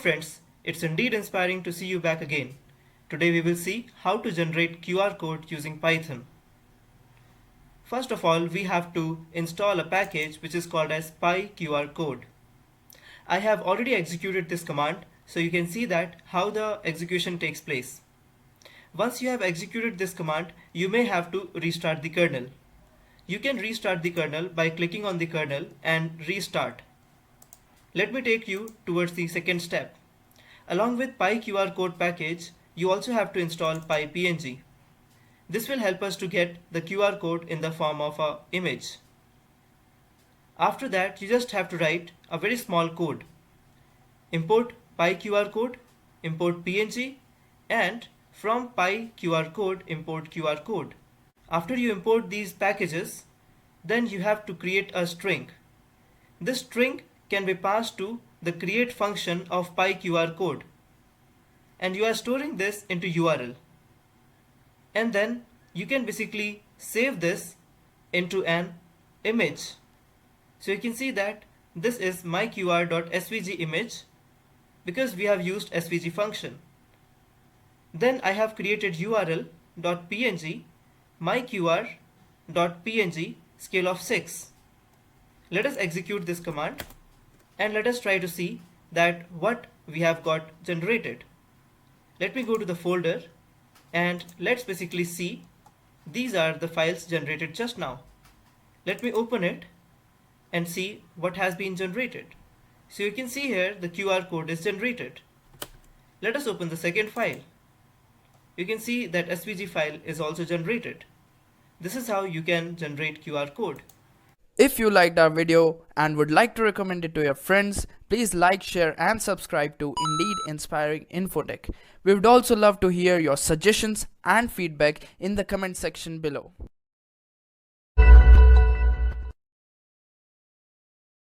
friends, it's indeed inspiring to see you back again. Today we will see how to generate QR code using Python. First of all, we have to install a package which is called as pyqrcode. I have already executed this command, so you can see that how the execution takes place. Once you have executed this command, you may have to restart the kernel. You can restart the kernel by clicking on the kernel and restart. Let me take you towards the second step. Along with pyqrcode package, you also have to install pypng. This will help us to get the QR code in the form of an image. After that, you just have to write a very small code. Import pyqrcode, import png, and from pyqrcode import QR code. After you import these packages, then you have to create a string. This string can be passed to the create function of pyqrcode, and you are storing this into URL. And then you can basically save this into an image. So you can see that this is myqr.svg image because we have used svg function. Then I have created url.png myqr.png scale of 6. Let us execute this command and let us try to see that what we have got generated. Let me go to the folder and let's basically see these are the files generated just now. Let me open it and see what has been generated. So you can see here the QR code is generated. Let us open the second file. You can see that SVG file is also generated. This is how you can generate QR code. If you liked our video and would like to recommend it to your friends, please like, share and subscribe to Indeed Inspiring Infotech. We would also love to hear your suggestions and feedback in the comment section below.